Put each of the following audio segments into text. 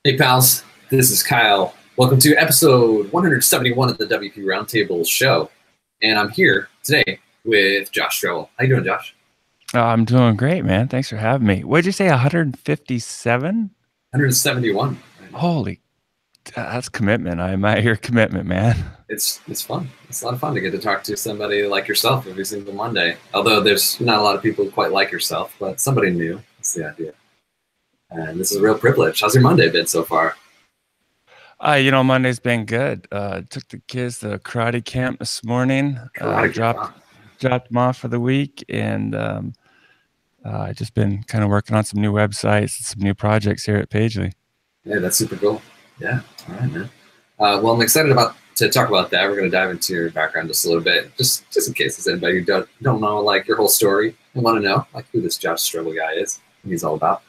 Hey pals, this is Kyle. Welcome to episode 171 of the WP Roundtable show. And I'm here today with Josh Strebel. How you doing, Josh? I'm doing great, man. Thanks for having me. What did you say, 157? 171. Holy, that's commitment. I admire your commitment, man. It's fun. It's a lot of fun to get to talk to somebody like yourself every single Monday. Although there's not a lot of people quite like yourself, but somebody new. That's the idea. And this is a real privilege. How's your Monday been so far? Monday's been good. Took the kids to karate camp this morning. Dropped them off for the week, and I just been kind of working on some new websites and some new projects here at Pagelys. Yeah, that's super cool. Yeah, all right, man. Well, I'm excited to talk about that. We're going to dive into your background just a little bit, just in case there's anybody who don't know like your whole story and want to know like who this Josh Strebel guy is, what he's all about.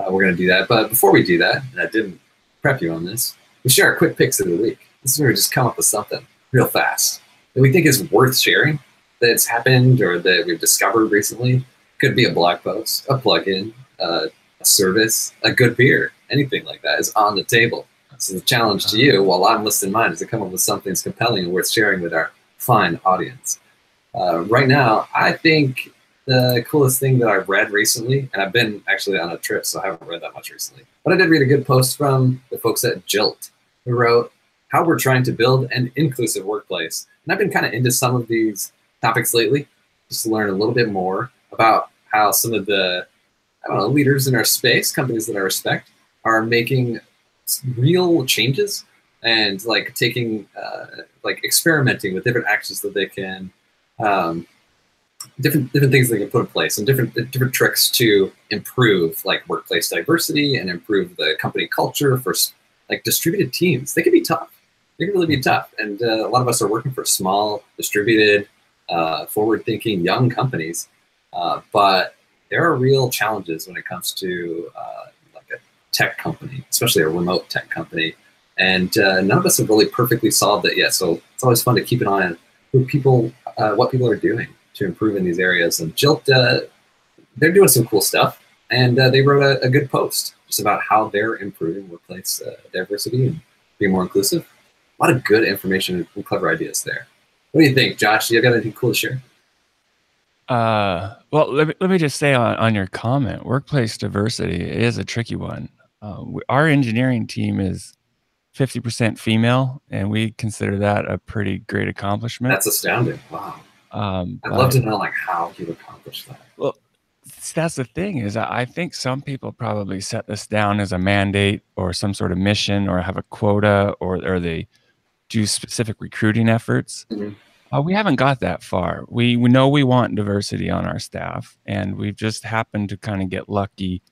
We're going to do that, but before we do that, and I didn't prep you on this, we share our quick picks of the week. This is where we just come up with something real fast that we think is worth sharing, that's happened or that we've discovered recently. Could be a blog post, a plugin, a service, a good beer, anything like that is on the table. So the challenge to you, while I'm listing mine, is to come up with something that's compelling and worth sharing with our fine audience. Right now, I think the coolest thing that I've read recently, and I've been actually on a trip, so I haven't read that much recently, but I did read a good post from the folks at Jilt, who wrote how we're trying to build an inclusive workplace. And I've been kind of into some of these topics lately, just to learn a little bit more about how some of the, leaders in our space, companies that I respect, are making real changes and like taking, experimenting with different actions that they can, different things they can put in place and different tricks to improve like workplace diversity and improve the company culture for like distributed teams. They can be tough. They can really be tough. And a lot of us are working for small, distributed, forward-thinking young companies. But there are real challenges when it comes to like a tech company, especially a remote tech company. And none of us have really perfectly solved it yet. So it's always fun to keep an eye on what people are doing to improve in these areas. And Jilt, they're doing some cool stuff. And they wrote a good post just about how they're improving workplace diversity and being more inclusive. A lot of good information and clever ideas there. What do you think, Josh? Do you got anything cool to share? Well, let me just say on your comment, workplace diversity is a tricky one. Our engineering team is 50% female, and we consider that a pretty great accomplishment. That's astounding. Wow. I'd love to know like how you accomplished that. Well, that's the thing is I think some people probably set this down as a mandate or some sort of mission or have a quota or they do specific recruiting efforts. Mm-hmm. We haven't got that far. We know we want diversity on our staff, and we've just happened to kind of get lucky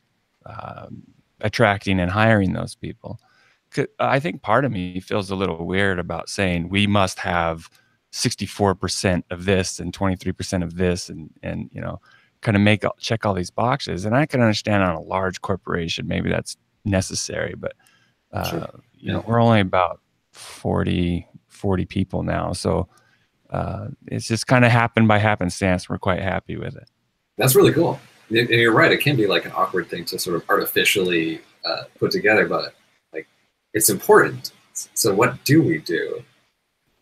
attracting and hiring those people. I think part of me feels a little weird about saying we must have 64% of this and 23% of this and kind of check all these boxes. And I can understand on a large corporation, maybe that's necessary, but Sure. we're only about 40 people now. So it's just kind of happened by happenstance. We're quite happy with it. That's really cool. And you're right. It can be like an awkward thing to sort of artificially put together, but like it's important. So what do we do?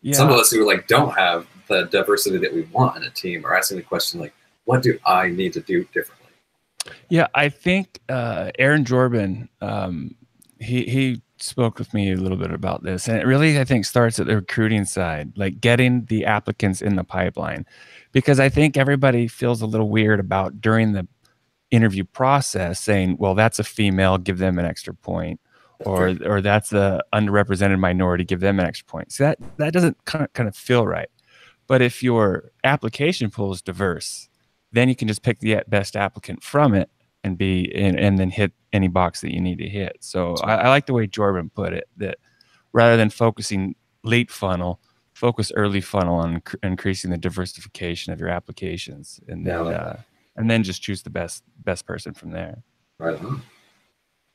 Yeah. Some of us who like don't have the diversity that we want in a team are asking the question like, what do I need to do differently? Yeah, I think Aaron Jorbin, he spoke with me a little bit about this, and it really, I think, starts at the recruiting side, like getting the applicants in the pipeline, because I think everybody feels a little weird about during the interview process saying, well, that's a female, give them an extra point, or that's a underrepresented minority, give them an extra point. So that doesn't kind of feel right. But if your application pool is diverse, then you can just pick the best applicant from it and then hit any box that you need to hit. So I like the way Jordan put it, that rather than focusing late funnel, focus early funnel on increasing the diversification of your applications, and then just choose the best person from there. Right on.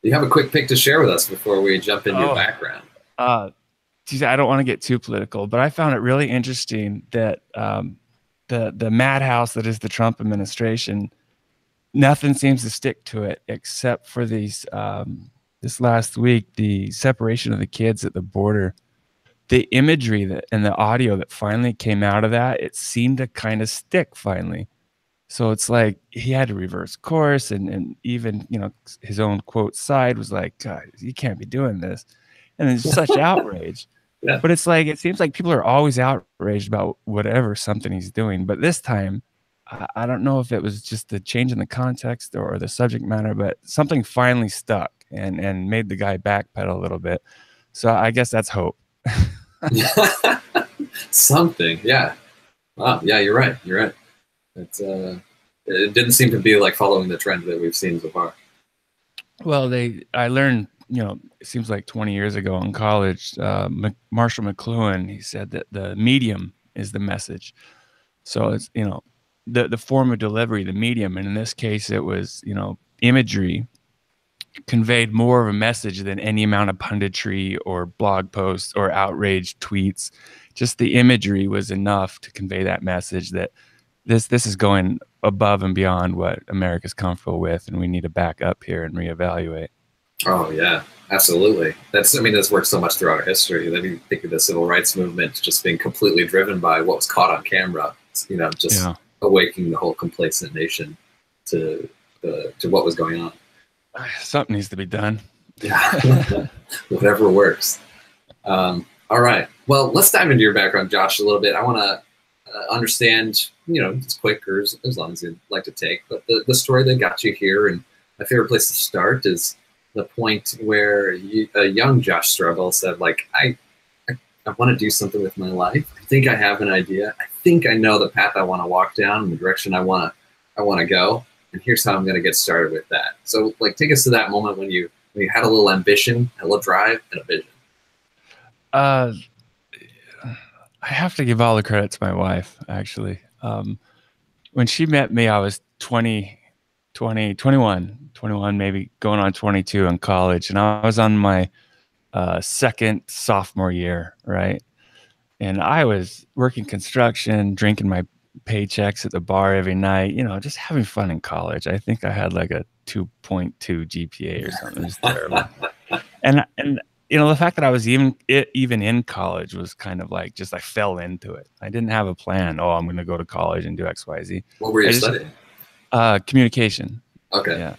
You have a quick pick to share with us before we jump into your background. Geez, I don't want to get too political, but I found it really interesting that the madhouse that is the Trump administration, nothing seems to stick to it except for these this last week, the separation of the kids at the border, the imagery that and the audio that finally came out of that, it seemed to kind of stick finally. So it's like he had to reverse course, and even, you know, his own quote side was like, God, you can't be doing this. And there's such outrage. Yeah. But it's like, it seems like people are always outraged about whatever something he's doing. But this time, I don't know if it was just the change in the context or the subject matter, but something finally stuck and made the guy backpedal a little bit. So I guess that's hope. Something, yeah. Wow, yeah, you're right. You're right. It's it didn't seem to be like following the trend that we've seen so far. Well, I learned, you know, it seems like 20 years ago in college, Marshall McLuhan, he said that the medium is the message. So it's, you know, the form of delivery, the medium, and in this case, it was, you know, imagery conveyed more of a message than any amount of punditry or blog posts or outraged tweets. Just the imagery was enough to convey that message that this is going above and beyond what America's comfortable with, and we need to back up here and reevaluate. Oh yeah, absolutely. That's, I mean, that's worked so much throughout our history. I mean, think of the civil rights movement just being completely driven by what was caught on camera. You know, just awakening the whole complacent nation to what was going on. Something needs to be done. Yeah, whatever works. All right. Well, let's dive into your background, Josh, a little bit. I want to understand, you know, it's quick or as long as you'd like to take, but the story that got you here. And my favorite place to start is the point where a young Josh Strebel said, like, I want to do something with my life. I think I have an idea. I think I know the path I want to walk down and the direction I want to go. And here's how I'm going to get started with that. So, like, take us to that moment when you had a little ambition, a little drive, and a vision. I have to give all the credit to my wife, actually. When she met me, I was 21, maybe going on 22 in college. And I was on my second sophomore year, right? And I was working construction, drinking my paychecks at the bar every night, you know, just having fun in college. I think I had like a 2.2 GPA or something. It was terrible. And you know, the fact that I was even in college was kind of like, just I fell into it. I didn't have a plan. Oh, I'm going to go to college and do X, Y, Z. What were you studying? Communication. Okay. Yeah.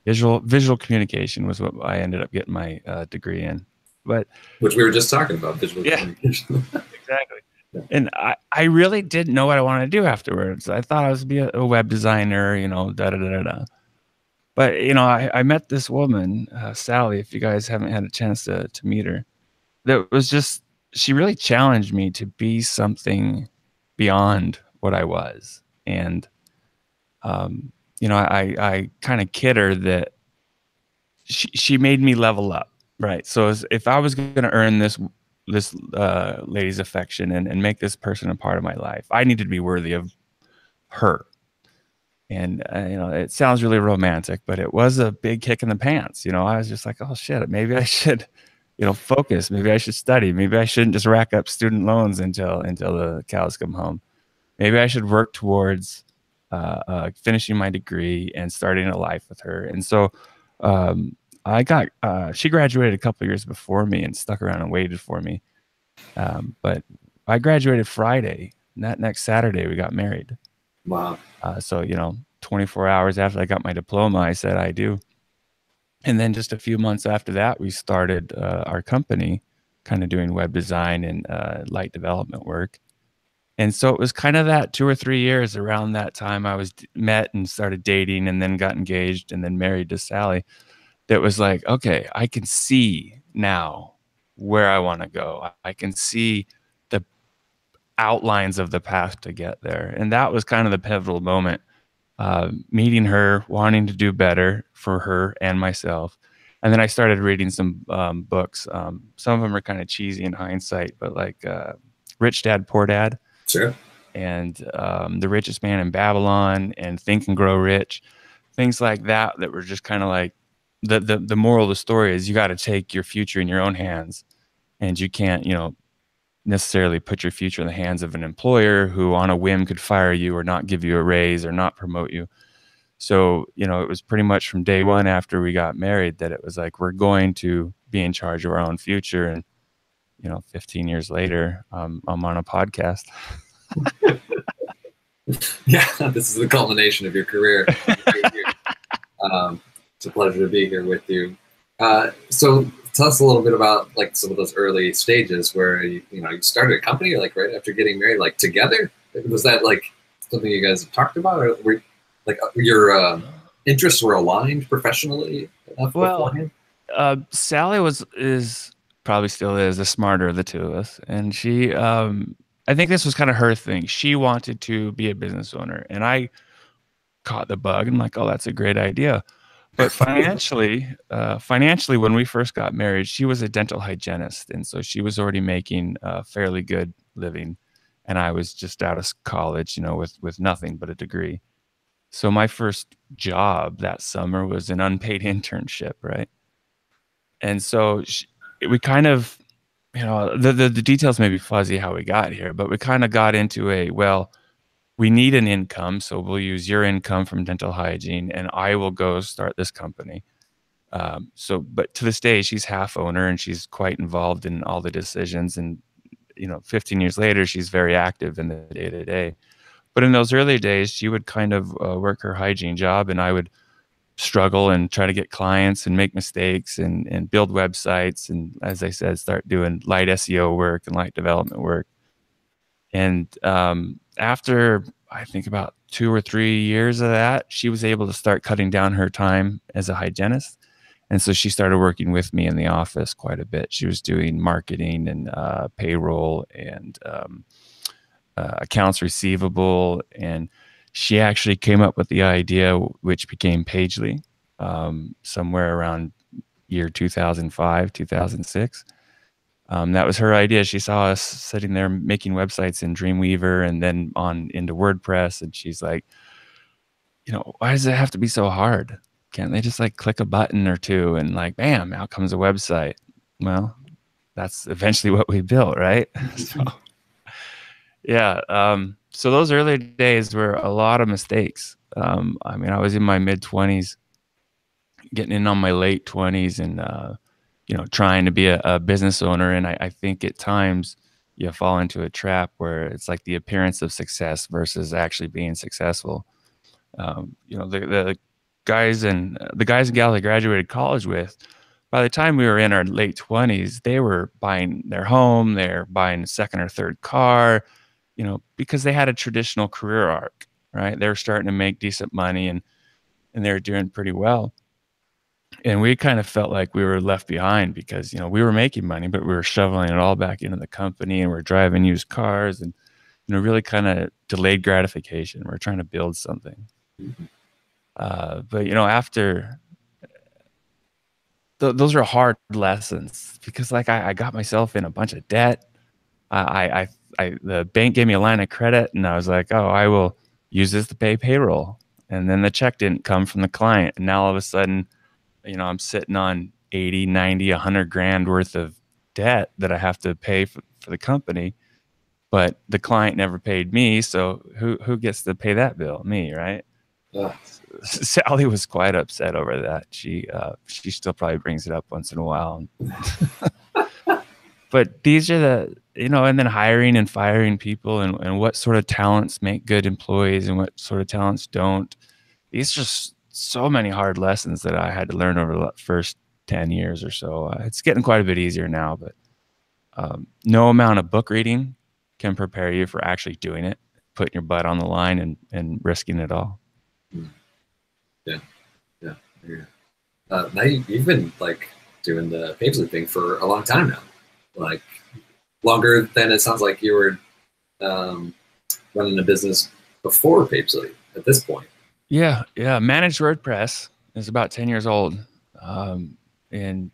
Visual communication was what I ended up getting my degree in. But which we were just talking about, visual communication. Exactly. Yeah. And I really didn't know what I wanted to do afterwards. I thought I was be a web designer, you know, But, you know, I met this woman, Sally, if you guys haven't had a chance to meet her, that was just, she really challenged me to be something beyond what I was. And, you know, I kind of kid her that she made me level up, right? So if I was going to earn this lady's affection and make this person a part of my life, I needed to be worthy of her. And, you know, it sounds really romantic, but it was a big kick in the pants. You know, I was just like, oh, shit, maybe I should, you know, focus. Maybe I should study. Maybe I shouldn't just rack up student loans until the cows come home. Maybe I should work towards finishing my degree and starting a life with her. And so she graduated a couple of years before me and stuck around and waited for me. But I graduated Friday, and that next Saturday we got married. Wow. So, you know, 24 hours after I got my diploma, I said I do. And then just a few months after that, we started our company, kind of doing web design and light development work. And so it was kind of that 2 or 3 years around that time I was met and started dating and then got engaged and then married to Sally. That was like, okay, I can see now where I want to go. I can see the outlines of the path to get there. And that was kind of the pivotal moment, meeting her, wanting to do better for her and myself. And then I started reading some books. Some of them are kind of cheesy in hindsight, but like Rich Dad, Poor Dad. Sure. And The Richest Man in Babylon and Think and Grow Rich. Things like that were just kind of like, the moral of the story is you got to take your future in your own hands, and you can't, you know, necessarily put your future in the hands of an employer who on a whim could fire you or not give you a raise or not promote you. So, you know, it was pretty much from day one after we got married that it was like, we're going to be in charge of our own future. And, you know, 15 years later, I'm on a podcast. Yeah, this is the culmination of your career. It's a pleasure to be here with you. So tell us a little bit about like some of those early stages where you started a company like right after getting married, like together. Was that like something you guys talked about, or were like your interests were aligned professionally enough beforehand? Sally is probably still is the smarter of the two of us, and she I think this was kind of her thing. She wanted to be a business owner, and I caught the bug and like, oh, that's a great idea. But financially, when we first got married, she was a dental hygienist, and so she was already making a fairly good living, and I was just out of college, you know, with nothing but a degree. So my first job that summer was an unpaid internship, right? And so we kind of, you know, the details may be fuzzy how we got here, but we kind of got into well, we need an income, so we'll use your income from dental hygiene, and I will go start this company. But to this day, she's half owner, and she's quite involved in all the decisions. And, you know, 15 years later, she's very active in the day to day. But in those early days, she would kind of work her hygiene job, and I would struggle and try to get clients and make mistakes and build websites. And as I said, start doing light SEO work and light development work. And after I think about 2 or 3 years of that, she was able to start cutting down her time as a hygienist. And so she started working with me in the office quite a bit. She was doing marketing and payroll and accounts receivable. And she actually came up with the idea, which became Pagelys, somewhere around year 2005, 2006. That was her idea. She saw us sitting there making websites in Dreamweaver and then on into WordPress. And she's like, you know, why does it have to be so hard? Can't they just like click a button or two and like, bam, out comes a website? Well, that's eventually what we built, right? So, yeah. So those early days were a lot of mistakes. I mean, I was in my mid-20s, getting in on my late 20s, and you know, trying to be a business owner. And I think at times you fall into a trap where it's like the appearance of success versus actually being successful. You know, the guys and gals I graduated college with, by the time we were in our late 20s, they were buying their home, they're buying a second or third car, you know, because they had a traditional career arc, right? They were starting to make decent money, and they were doing pretty well. And we kind of felt like we were left behind because, you know, we were making money, but we were shoveling it all back into the company, and we're driving used cars, and, you know, really kind of delayed gratification. We're trying to build something. But, you know, after those are hard lessons because like I got myself in a bunch of debt. The bank gave me a line of credit, and I was like, oh, I will use this to pay payroll. And then the check didn't come from the client. And now all of a sudden, you know, I'm sitting on 80, 90, 100 grand worth of debt that I have to pay for the company, but the client never paid me. So who gets to pay that bill? Me, right? Sally was quite upset over that. She still probably brings it up once in a while. But these are the, you know, and then hiring and firing people, and what sort of talents make good employees and what sort of talents don't. These are just so many hard lessons that I had to learn over the first 10 years or so. It's getting quite a bit easier now, but no amount of book reading can prepare you for actually doing it, putting your butt on the line and risking it all. Yeah. Now you've been like doing the Pagelys thing for a long time now, like longer than it sounds like you were running a business before Pagelys at this point. Yeah. Managed WordPress is about 10 years old. In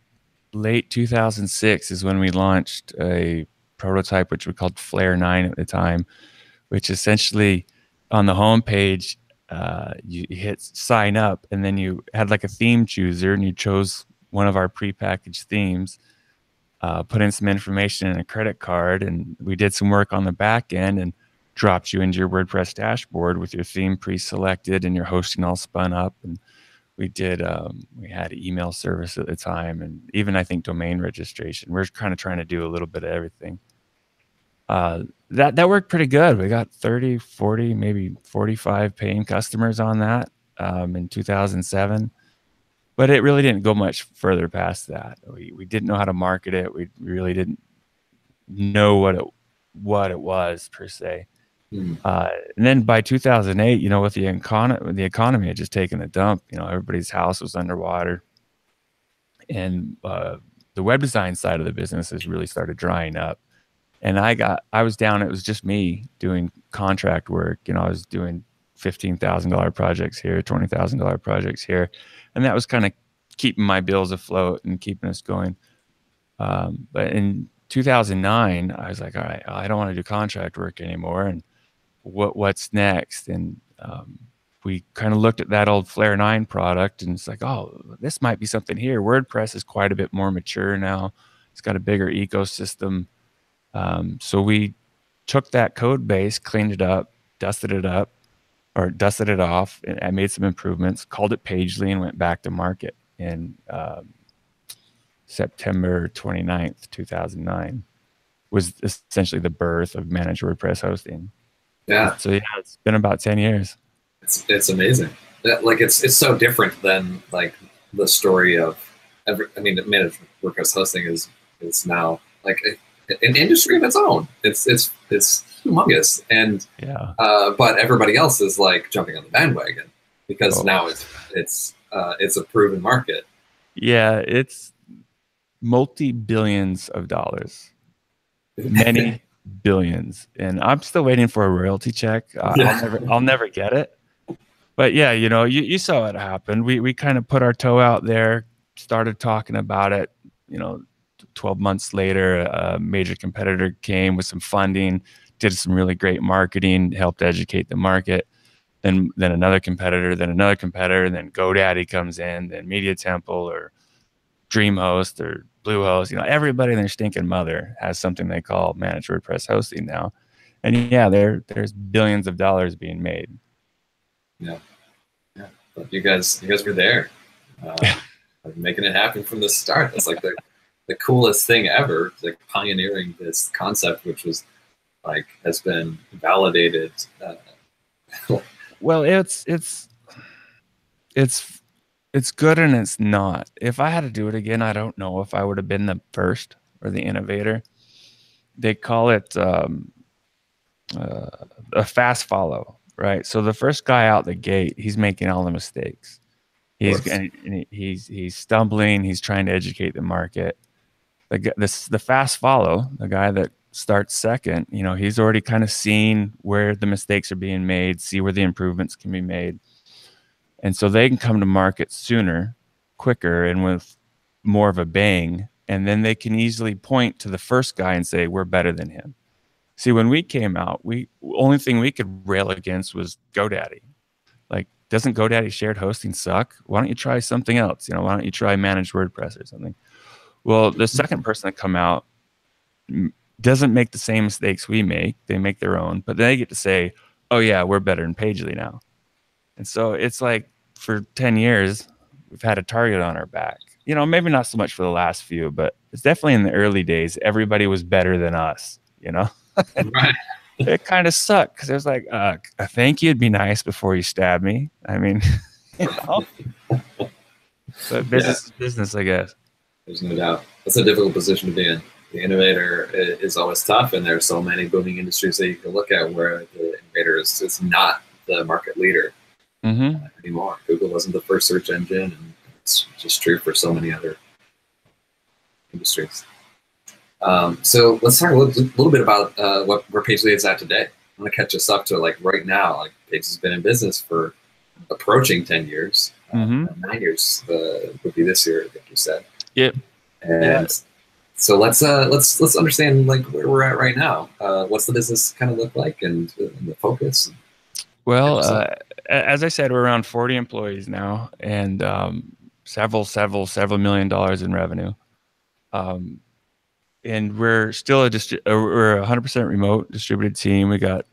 late 2006 is when we launched a prototype, which we called Flare 9 at the time, which essentially on the homepage, you hit sign up, and then you had like a theme chooser, and you chose one of our prepackaged themes, put in some information and a credit card, and we did some work on the back end, and drops you into your WordPress dashboard with your theme pre-selected and your hosting all spun up. And we did, we had email service at the time, and even I think domain registration. We're kind of trying to do a little bit of everything. That worked pretty good. We got 30, 40, maybe 45 paying customers on that in 2007. But it really didn't go much further past that. We didn't know how to market it. We really didn't know what it was per se. And then by 2008, you know, with the economy had just taken a dump. You know, everybody's house was underwater, and the web design side of the business has really started drying up. And I was down. It was just me doing contract work. You know, I was doing $15,000 projects here, $20,000 projects here, and that was kind of keeping my bills afloat and keeping us going. But in 2009, I was like, all right, I don't want to do contract work anymore. And what's next? And we kind of looked at that old Flare 9 product, and it's like, oh, this might be something here. WordPress is quite a bit more mature now. It's got a bigger ecosystem. So we took that code base, cleaned it up, dusted it off, and I made some improvements, called it Pagelys, and went back to market in September 29th, 2009 was essentially the birth of managed WordPress hosting. Yeah. So yeah, it's been about 10 years. It's amazing. Like it's so different than like the story of managed WordPress hosting is now like an industry of its own. It's humongous, and yeah. But everybody else is like jumping on the bandwagon because now it's a proven market. Yeah, it's multi-billions of dollars, many billions, and I'm still waiting for a royalty check. I'll never get it. But yeah, you know, you saw it happen. We kind of put our toe out there, started talking about it. You know, 12 months later, a major competitor came with some funding, did some really great marketing, helped educate the market. Then another competitor, then GoDaddy comes in, then Media Temple or DreamHost or Bluehost. You know, everybody and their stinking mother has something they call managed WordPress hosting now. And yeah, there's billions of dollars being made. Yeah. But you guys were there, making it happen from the start. That's like the coolest thing ever, like pioneering this concept, which was like has been validated. Well, it's good and it's not. If I had to do it again, I don't know if I would have been the first or the innovator. They call it a fast follow, right? So the first guy out the gate, he's making all the mistakes. He's stumbling. He's trying to educate the market. The fast follow, the guy that starts second, you know, he's already kind of seen where the mistakes are being made, see where the improvements can be made. And so they can come to market sooner, quicker, and with more of a bang. And then they can easily point to the first guy and say, we're better than him. See, when we came out, only thing we could rail against was GoDaddy. Like, doesn't GoDaddy shared hosting suck? Why don't you try something else? You know, why don't you try managed WordPress or something? Well, the second person to come out doesn't make the same mistakes we make. They make their own, but they get to say, oh yeah, we're better than Pagelys now. And so it's like for 10 years, we've had a target on our back. You know, maybe not so much for the last few, but it's definitely in the early days, everybody was better than us, you know? Right. It kind of sucked because it was like, a thank you'd be nice before you stab me. I mean, you know? But business is business, I guess. There's no doubt. That's a difficult position to be in. The innovator is always tough, and there are so many booming industries that you can look at where the innovator is not the market leader anymore. Google wasn't the first search engine, and it's just true for so many other industries. So let's talk a little bit about where Pagelys is at today. I'm going to catch us up to like right now. Like Pagelys has been in business for approaching 10 years. 9 years would be this year, I think you said. Yep. And so let's understand like where we're at right now. What's the business kind of look like and the focus? Well, as I said, we're around 40 employees now, and several $1 million in revenue. And we're still we're a 100% remote distributed team. We got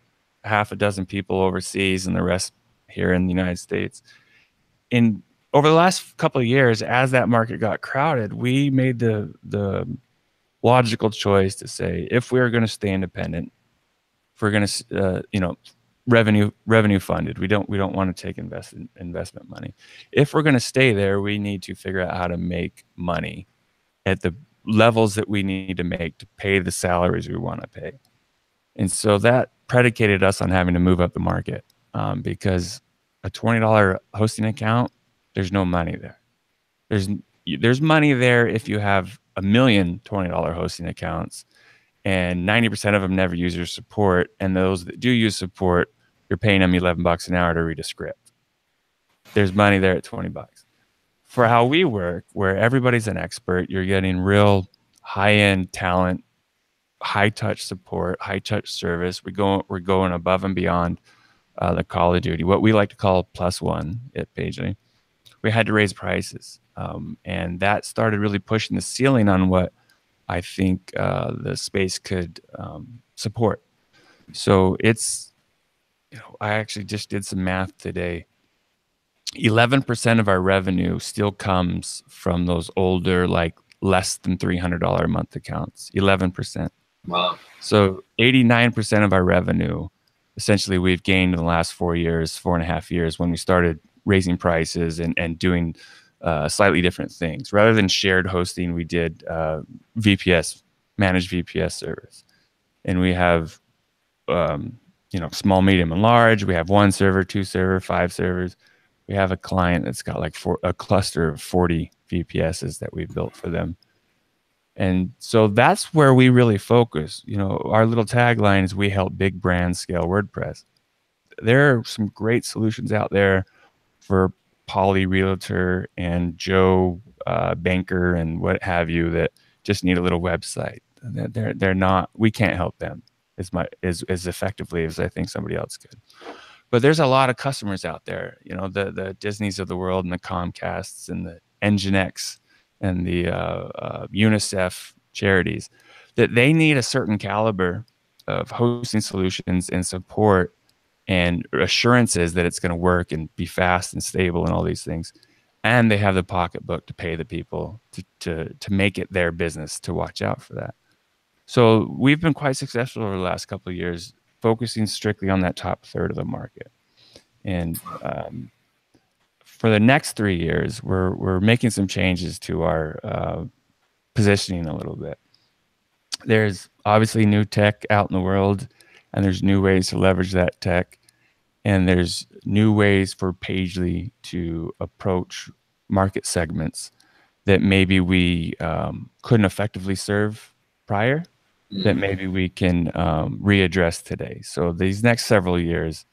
half a dozen people overseas and the rest here in the United States. In over the last couple of years, as that market got crowded, we made the logical choice to say, if we are going to stay independent, if we're going to revenue funded, we don't want to take investment money. If we're going to stay there, we need to figure out how to make money at the levels that we need to make to pay the salaries we want to pay. And so that predicated us on having to move up the market, because a $20 hosting account, there's no money there. There's money there if you have a million $20 hosting accounts, and 90% of them never use your support. And those that do use support, you're paying them $11 an hour to read a script. There's money there at $20. For how we work, where everybody's an expert, you're getting real high-end talent, high-touch support, high-touch service. We're going above and beyond the Call of Duty, what we like to call +1 at Pagelys. We had to raise prices, and that started really pushing the ceiling on what I think the space could support. So it's, I actually just did some math today. 11% of our revenue still comes from those older, like less than $300 a month accounts. 11%. Wow. So 89% of our revenue, essentially, we've gained in the last 4.5 years, when we started raising prices and doing slightly different things. Rather than shared hosting, we did VPS, managed VPS service. And we have, small, medium, and large. We have 1 server, 2 server, 5 servers. We have a client that's got like a cluster of 40 VPSs that we've built for them. And so that's where we really focus. Our little tagline is, we help big brands scale WordPress. There are some great solutions out there for Polly Realtor and Joe Banker and what have you that just need a little website. They're not, we can't help them as effectively as I think somebody else could. But there's a lot of customers out there, the Disneys of the world and the Comcasts and the Nginx and the UNICEF charities, that they need a certain caliber of hosting solutions and support and assurances that it's going to work and be fast and stable and all these things. And they have the pocketbook to pay the people to make it their business to watch out for that. So we've been quite successful over the last couple of years, focusing strictly on that top third of the market. And for the next 3 years, we're making some changes to our positioning a little bit. There's obviously new tech out in the world, and there's new ways to leverage that tech. And there's new ways for Pagelys to approach market segments that maybe we couldn't effectively serve prior, that maybe we can readdress today. So these next several years,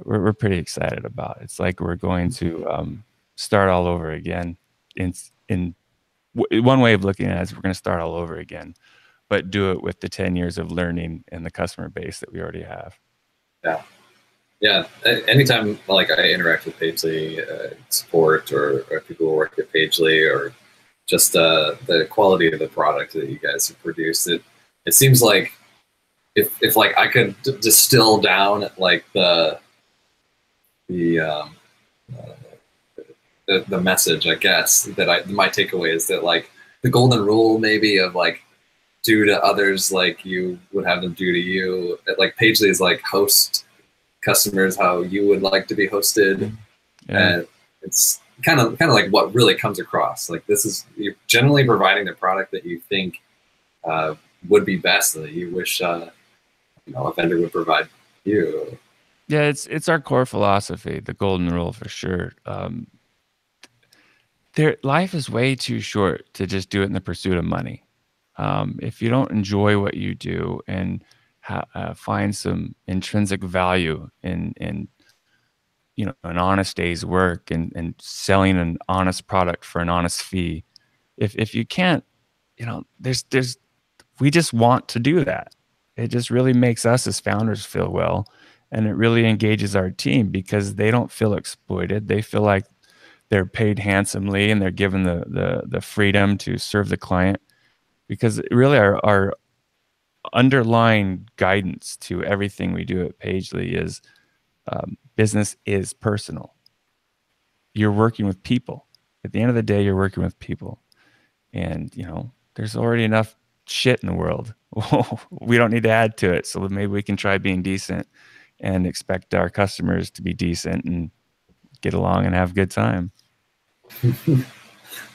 we're pretty excited about. It's like we're going to start all over again. One way of looking at it is, we're going to start all over again, but do it with the 10 years of learning and the customer base that we already have. Yeah. Anytime I interact with Pagelys support or people who work at Pagelys, or just the quality of the product that you guys have produced, it seems like if I could distill down the message, I guess, that my takeaway is that the golden rule maybe of do to others like you would have them do to you. Pagelys is host customers how you would like to be hosted. Yeah. And it's kind of like what really comes across. You're generally providing the product that you think would be best, and that you wish a vendor would provide you. Yeah, it's our core philosophy, the golden rule, for sure. Life is way too short to just do it in the pursuit of money. If you don't enjoy what you do and find some intrinsic value in an honest day's work and selling an honest product for an honest fee, if you can't, we just want to do that. It just really makes us as founders feel well, and it really engages our team because they don't feel exploited. They feel like they're paid handsomely and they're given the freedom to serve the client, because really underlying guidance to everything we do at Pagelys is business is personal. You're working with people. At the end of the day, you're working with people. And, there's already enough shit in the world. We don't need to add to it. So maybe we can try being decent and expect our customers to be decent and get along and have a good time.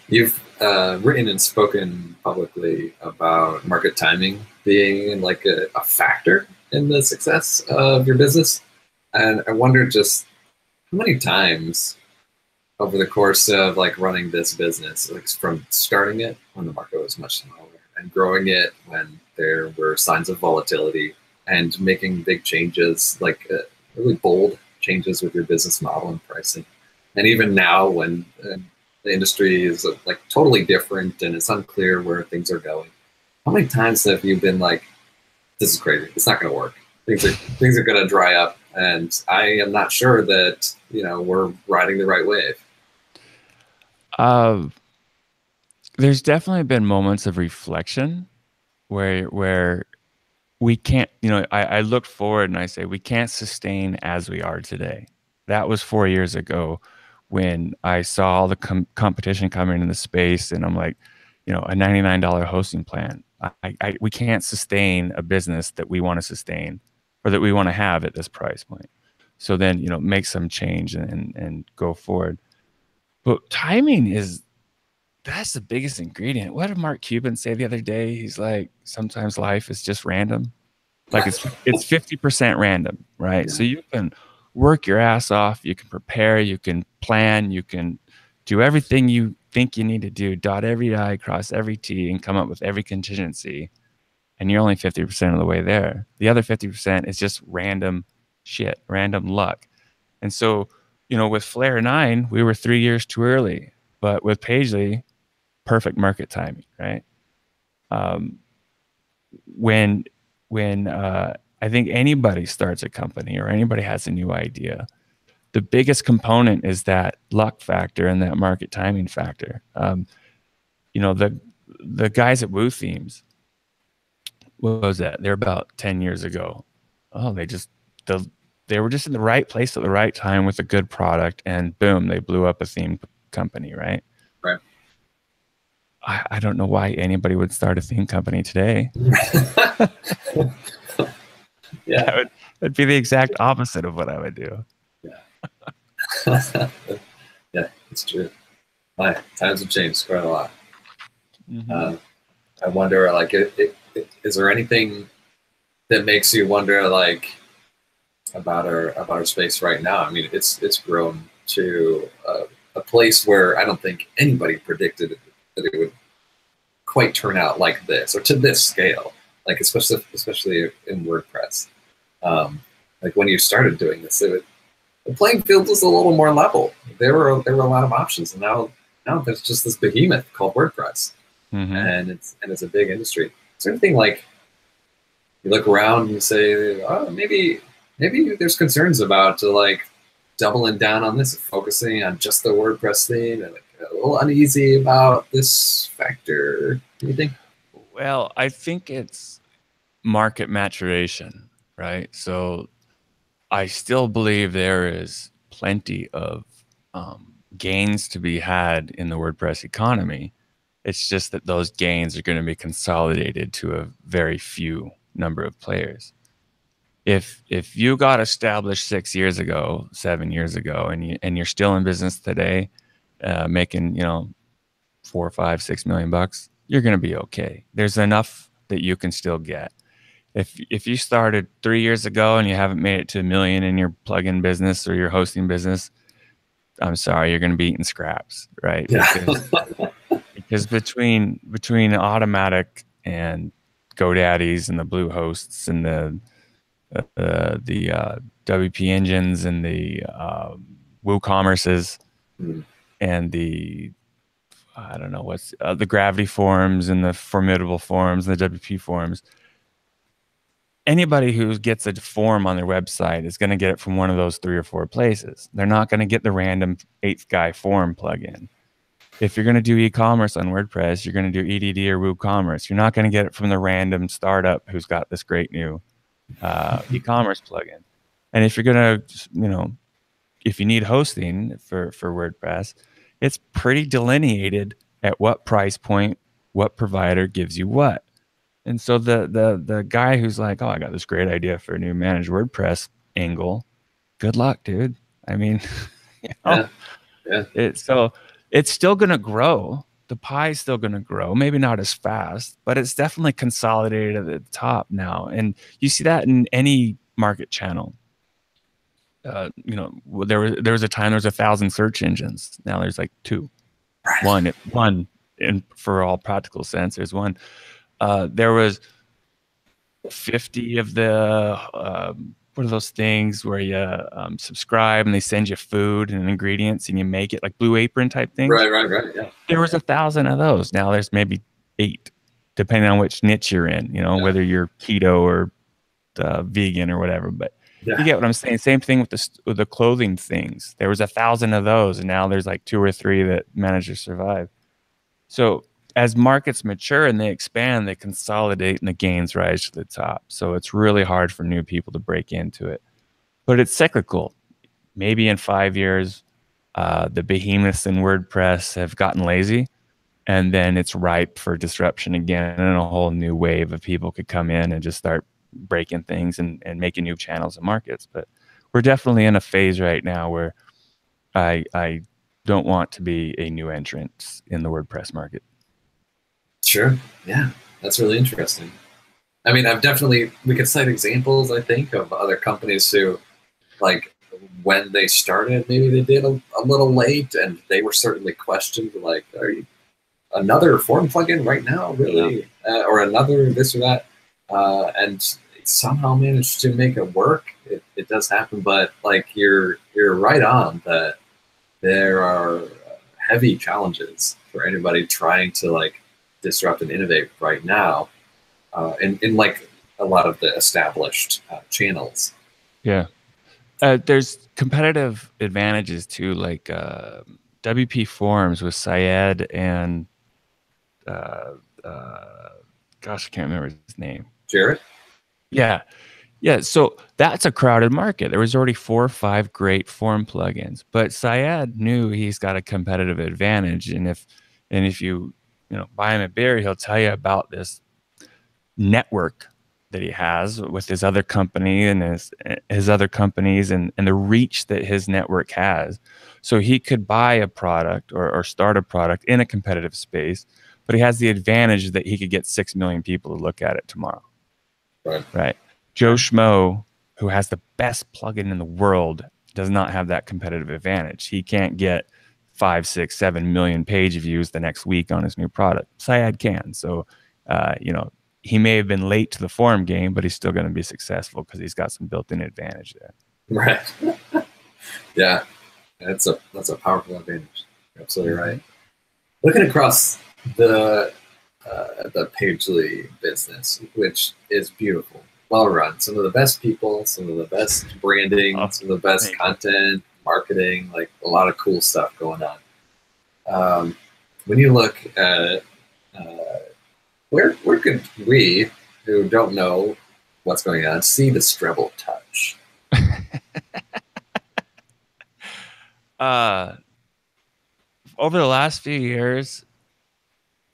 You've written and spoken publicly about market timing being like a factor in the success of your business. And I wonder just how many times over the course of like running this business, like from starting it when the market was much smaller and growing it when there were signs of volatility and making big changes, like really bold changes with your business model and pricing. And even now when the industry is like totally different and it's unclear where things are going, how many times have you been like, this is crazy, it's not going to work, things are going to dry up, and I am not sure that we're riding the right wave? There's definitely been moments of reflection where we can't, I look forward and I say, we can't sustain as we are today. That was 4 years ago when I saw all the competition coming in the space, and I'm like, a $99 hosting plan. We can't sustain a business that we want to sustain or that we want to have at this price point. So then, make some change and go forward. But timing that's the biggest ingredient. What did Mark Cuban say the other day? He's like, sometimes life is just random. Like it's 50% random, right? Yeah. So you can work your ass off, you can prepare, you can plan, you can do everything you think you need to do, dot every I, cross every T, and come up with every contingency. And you're only 50% of the way there. The other 50% is just random shit, random luck. And so, with Flare 9, we were 3 years too early. But with Pagelys, perfect market timing, right? When I think anybody starts a company or anybody has a new idea, the biggest component is that luck factor and that market timing factor. The guys at Woo Themes, what was that? They're about 10 years ago. Oh, they were just in the right place at the right time with a good product, and boom, they blew up a theme company, right? Right. I don't know why anybody would start a theme company today. Yeah, that'd be the exact opposite of what I would do. Yeah. Yeah, it's true. Times have changed quite a lot. Mm-hmm. I wonder, like, is there anything that makes you wonder, like, about our space right now? I mean, it's grown to a place where I don't think anybody predicted that it would quite turn out like this or to this scale. Like, especially in WordPress. Like when you started doing this, the playing field was a little more level. There were a lot of options, and now there's just this behemoth called WordPress, mm-hmm. and it's a big industry. Is there anything like you look around and you say, oh, maybe there's concerns about like doubling down on this, focusing on just the WordPress thing, and like a little uneasy about this factor? Anything? Well, I think it's market maturation, right? So I still believe there is plenty of gains to be had in the WordPress economy. It's just that those gains are going to be consolidated to a very few number of players. If you got established 6 years ago, 7 years ago, and you're still in business today, making $4, $5, $6 million, you're going to be okay. There's enough that you can still get. If you started 3 years ago and you haven't made it to $1 million in your plugin business or your hosting business, I'm sorry, you're going to be eating scraps, right? Yeah. Because between Automatic and GoDaddies and the Blue Hosts and the WP engines and the WooCommerces and the I don't know what's the Gravity forums and the Formidable forums and the WP forums. Anybody who gets a form on their website is going to get it from one of those 3 or 4 places. They're not going to get the random 8th guy form plugin. if you're going to do e-commerce on WordPress, you're going to do EDD or WooCommerce. You're not going to get it from the random startup who's got this great new e-commerce plugin. And if you're going to, if you need hosting for WordPress, it's pretty delineated at what price point, what provider gives you what. And so the guy who's like, oh, I got this great idea for a new managed WordPress angle. Good luck, dude. I mean, so it's still going to grow. The pie is still going to grow, maybe not as fast, but it's definitely consolidated at the top now. And you see that in any market channel. There was a time there was 1,000 search engines. Now there's like 2. One, and for all practical sense, there's one. There was 50 of the what are those things where you subscribe and they send you food and ingredients and you make it, like Blue Apron type things. Right. Yeah. There was 1,000 of those. Now there's maybe 8, depending on which niche you're in. Whether you're keto or vegan or whatever. But you get what I'm saying. Same thing with the clothing things. There was 1,000 of those, and now there's like 2 or 3 that manage to survive. So as markets mature and they expand, they consolidate and the gains rise to the top. So it's really hard for new people to break into it. But it's cyclical. Maybe in 5 years, the behemoths in WordPress have gotten lazy, and then it's ripe for disruption again, and a whole new wave of people could come in and just start breaking things and making new channels and markets. But we're definitely in a phase right now where I don't want to be a new entrant in the WordPress market. Sure. Yeah, that's really interesting. I mean, we could cite examples, I think, of other companies who, like, when they started, maybe they did a little late, and they were certainly questioned, like, are you another form plugin right now, really? Yeah. Or another this or that? And somehow managed to make it work. It does happen, but like you're right on that there are heavy challenges for anybody trying to like disrupt and innovate right now, in like a lot of the established channels. Yeah, there's competitive advantages too, like WP Forums with Syed and gosh, I can't remember his name. Jared? Yeah. So that's a crowded market. There was already 4 or 5 great form plugins, but Syed knew he's got a competitive advantage. And if you buy him a beer, he'll tell you about this network that he has with his other company and his other companies and the reach that his network has. So he could buy a product or start a product in a competitive space, but he has the advantage that he could get 6 million people to look at it tomorrow. Right. Joe Schmo, who has the best plugin in the world, does not have that competitive advantage. He can't get 5, 6, 7 million page views the next week on his new product. Syed can. So, he may have been late to the forum game, but he's still going to be successful because he's got some built-in advantage there. Right. Yeah, that's a powerful advantage. You're absolutely right. Looking across the Pagelys business, which is beautiful, well run, some of the best people, some of the best branding, some of the best content, marketing, like a lot of cool stuff going on. When you look at where could we, who don't know what's going on, see the Strebel touch? Over the last few years,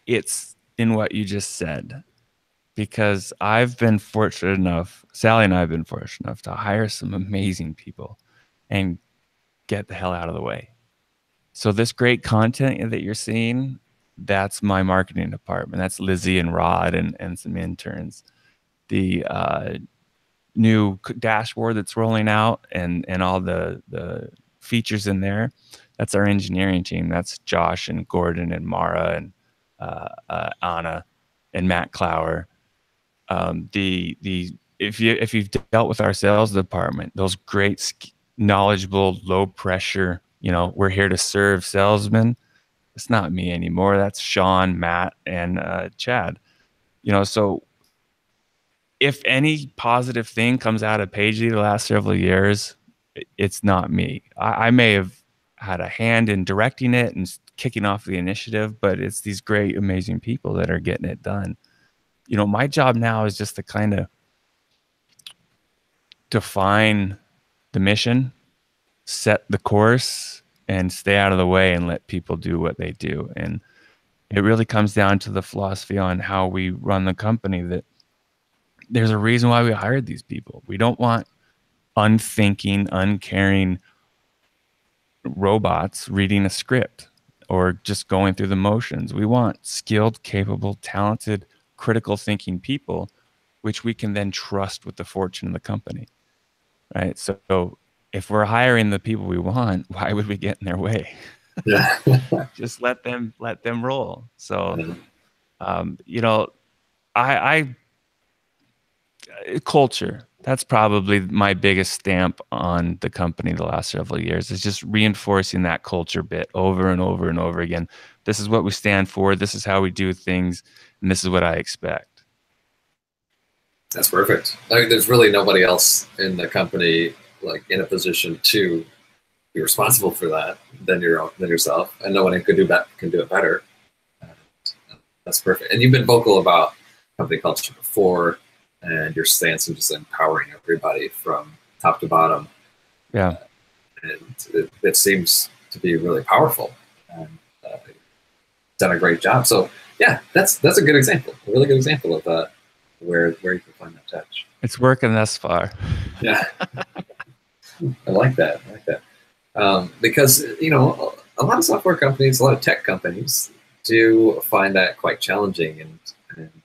it's in what you just said, because I've been fortunate enough, Sally and I have been fortunate enough to hire some amazing people and get the hell out of the way. So this great content that you're seeing, that's my marketing department. That's Lizzie and Rod and some interns. The new dashboard that's rolling out and all the features in there, that's our engineering team. That's Josh and Gordon and Mara and Anna and Matt Clower. If you've dealt with our sales department, those great, knowledgeable, low pressure, we're here to serve salesmen. It's not me anymore. That's Sean, Matt, and Chad. So if any positive thing comes out of Pagelys the last several years, it's not me. I may have had a hand in directing it and kicking off the initiative, but it's these great, amazing people that are getting it done. You know, my job now is just to kind of define the mission, set the course, and stay out of the way and let people do what they do. And it really comes down to the philosophy on how we run the company, that there's a reason why we hired these people. We don't want unthinking, uncaring robots reading a script or just going through the motions. We want skilled, capable, talented, critical thinking people, which we can then trust with the fortune of the company, right? So if we're hiring the people we want, why would we get in their way? Yeah. Just let them roll. So, you know, I culture, that's probably my biggest stamp on the company the last several years, is just reinforcing that culture bit over and over and over again. This is what we stand for. This is how we do things. And this is what I expect. That's perfect. I mean, there's really nobody else in the company like in a position to be responsible for that than yourself, and no one can do it better. That's perfect. And you've been vocal about company culture before, and your stance in just empowering everybody from top to bottom. Yeah, and it seems to be really powerful, and done a great job. So yeah, that's a good example, a really good example of where you can find that touch. It's working thus far. Yeah. I like that. Because, you know, a lot of software companies, a lot of tech companies do find that quite challenging. And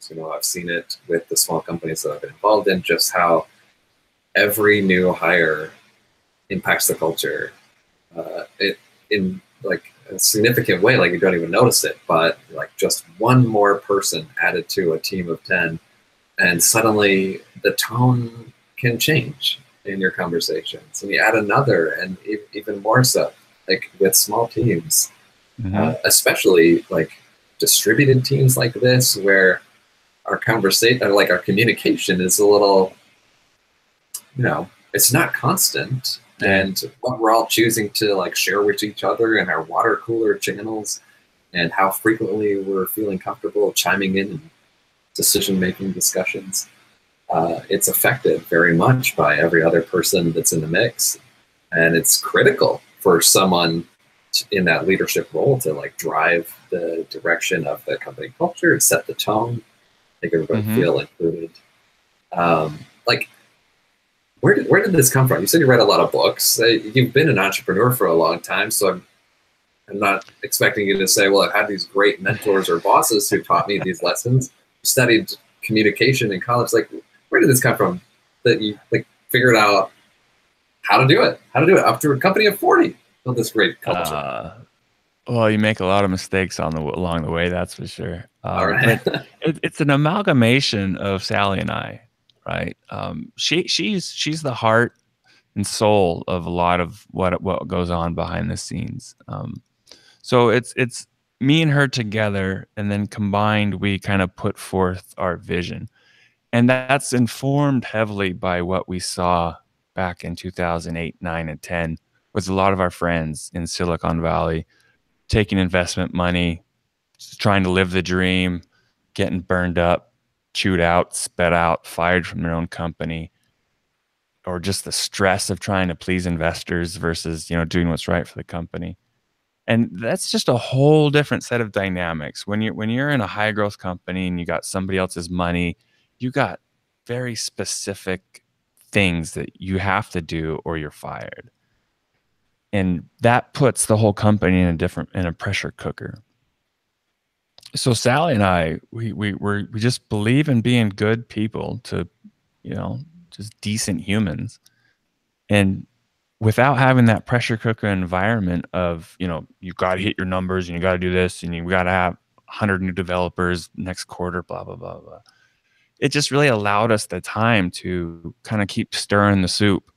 you know, I've seen it with the small companies that I've been involved in, just how every new hire impacts the culture in like a significant way. Like you don't even notice it, but like just one more person added to a team of 10, and suddenly the tone can change in your conversations, and you add another, and even more so, like with small teams, especially like distributed teams like this, where our conversation, like our communication, is a little, you know, it's not constant, and what we're all choosing to like share with each other in our water cooler channels, and how frequently we're feeling comfortable chiming in decision-making discussions. It's affected very much by every other person that's in the mix, and it's critical for someone in that leadership role to like drive the direction of the company culture and set the tone, make everybody feel included. Like, where did this come from? You said you read a lot of books. You've been an entrepreneur for a long time, so I'm not expecting you to say, well, I've had these great mentors or bosses who taught me these lessons. Studied communication in college. Like, where did this come from that you like figured out how to do it up to a company of 40? Build this great culture. Well, you make a lot of mistakes along the way, that's for sure. All right. But it's an amalgamation of Sally and I, right? She's the heart and soul of a lot of what goes on behind the scenes. So it's me and her together, and then combined, we kind of put forth our vision. And that's informed heavily by what we saw back in 2008, 9, and 10 with a lot of our friends in Silicon Valley taking investment money, trying to live the dream, getting burned up, chewed out, spat out, fired from their own company, or just the stress of trying to please investors versus, you know, doing what's right for the company. And that's just a whole different set of dynamics. When you're in a high growth company and you got somebody else's money, you got very specific things that you have to do or you're fired. And that puts the whole company in a pressure cooker. So Sally and I, we just believe in being good people to, you know, just decent humans. And without having that pressure cooker environment of, you know, you got to hit your numbers and you got to do this and you got to have 100 new developers next quarter, blah, blah, blah, blah. It just really allowed us the time to kind of keep stirring the soup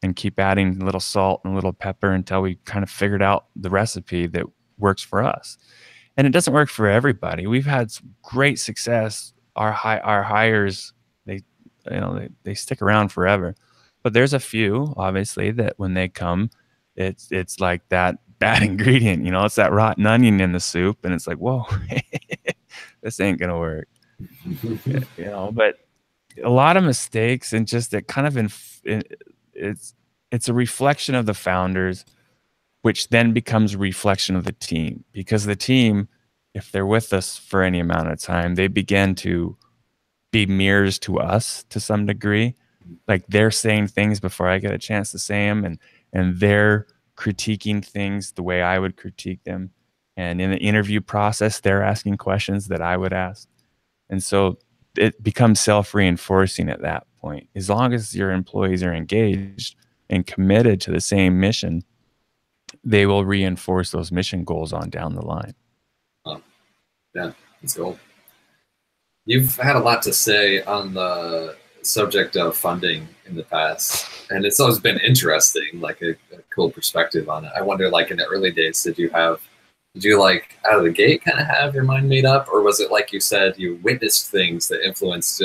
and keep adding a little salt and a little pepper until we kind of figured out the recipe that works for us. And it doesn't work for everybody. We've had some great success. Our hires, they stick around forever. But there's a few, obviously, that when they come, it's like that bad ingredient. You know, it's that rotten onion in the soup, and it's like, whoa, this ain't gonna work. You know, but a lot of mistakes, and just that kind of it's a reflection of the founders, which then becomes a reflection of the team, because the team, if they're with us for any amount of time, they begin to be mirrors to us to some degree. Like they're saying things before I get a chance to say them, and they're critiquing things the way I would critique them. And in the interview process, they're asking questions that I would ask. And so it becomes self-reinforcing at that point. As long as your employees are engaged and committed to the same mission, they will reinforce those mission goals on down the line. Yeah, let's go. You've had a lot to say on the subject of funding in the past, and it's always been interesting, like a cool perspective on it. I wonder, like in the early days, did you like out of the gate kind of have your mind made up, or was it like you said, you witnessed things that influenced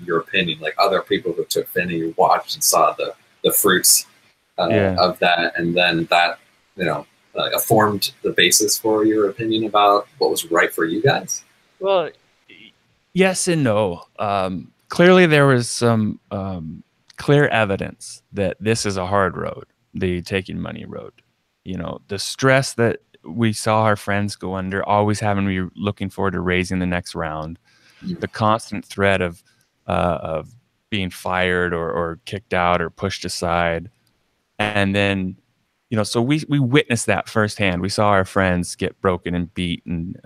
your opinion, like other people who took Finney, you watched and saw the fruits of that, and then that, you know, formed the basis for your opinion about what was right for you guys? Well, yes and no. Clearly, there was some clear evidence that this is a hard road, the taking money road. You know, the stress that we saw our friends go under, always having to be looking forward to raising the next round, the constant threat of being fired or kicked out or pushed aside. And then, you know, so we witnessed that firsthand. We saw our friends get broken and beat and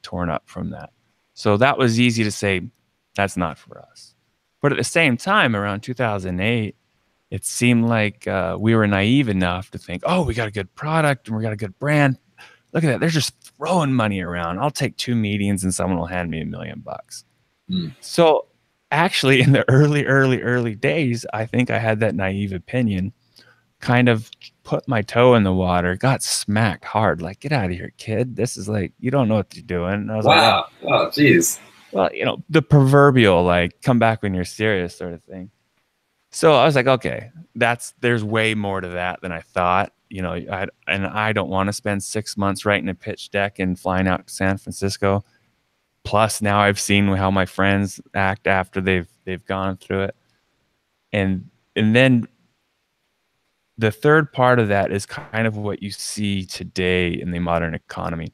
torn up from that. So that was easy to say, that's not for us. But at the same time, around 2008, it seemed like we were naive enough to think, oh, we got a good product and we got a good brand. Look at that. They're just throwing money around. I'll take 2 meetings and someone will hand me $1 million. So actually, in the early days, I think I had that naive opinion, kind of put my toe in the water, got smacked hard, like, get out of here, kid. This is like, you don't know what you're doing. And I was wow. Like, oh, geez. Well, you know, the proverbial, like, come back when you're serious sort of thing. So I was like, okay, there's way more to that than I thought. You know, I don't want to spend 6 months writing a pitch deck and flying out to San Francisco. Plus, now I've seen how my friends act after they've gone through it. And then the third part of that is kind of what you see today in the modern economy.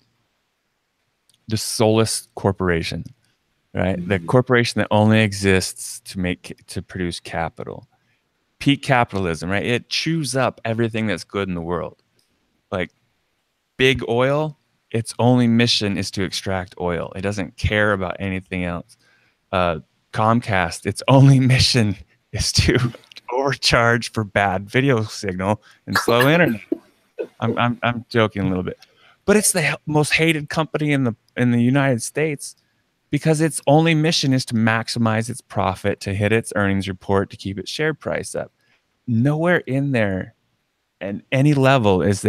The soulless corporation, right? The corporation that only exists to produce capital. Peak capitalism, right? It chews up everything that's good in the world. Like big oil, its only mission is to extract oil. It doesn't care about anything else. Comcast, its only mission is to overcharge for bad video signal and slow internet. I'm joking a little bit, but it's the most hated company in the United States, because its only mission is to maximize its profit, to hit its earnings report, to keep its share price up. Nowhere in there, and any level, is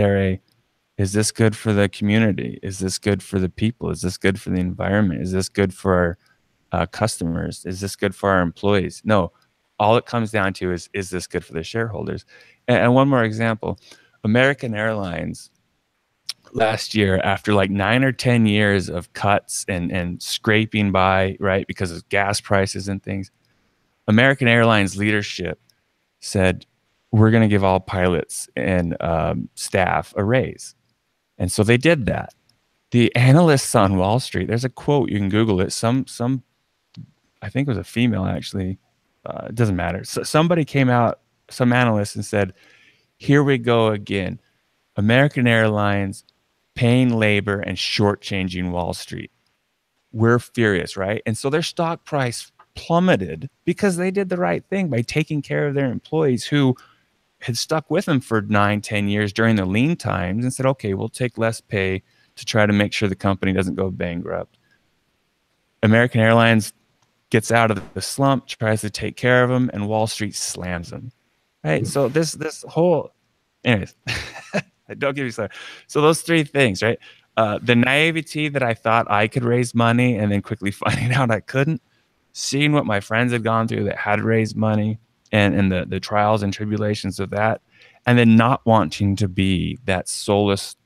is this good for the community? Is this good for the people? Is this good for the environment? Is this good for our customers? Is this good for our employees? No. All it comes down to is this good for the shareholders? And one more example, American Airlines last year, after like 9 or 10 years of cuts and scraping by, right, because of gas prices and things, American Airlines leadership said, we're going to give all pilots and staff a raise. And so they did that. The analysts on Wall Street, there's a quote, you can Google it. Some I think it was a female, actually. It doesn't matter. So somebody came out, some analyst, and said, here we go again. American Airlines paying labor and shortchanging Wall Street. We're furious, right? And so their stock price plummeted because they did the right thing by taking care of their employees who had stuck with them for 9, 10 years during the lean times, and said, okay, we'll take less pay to try to make sure the company doesn't go bankrupt. American Airlines gets out of the slump, tries to take care of them, and Wall Street slams them. Right? So this whole, anyways, don't get me started. So those 3 things, right? The naivety that I thought I could raise money and then quickly finding out I couldn't, seeing what my friends had gone through that had raised money, and the trials and tribulations of that, and then not wanting to be that soulless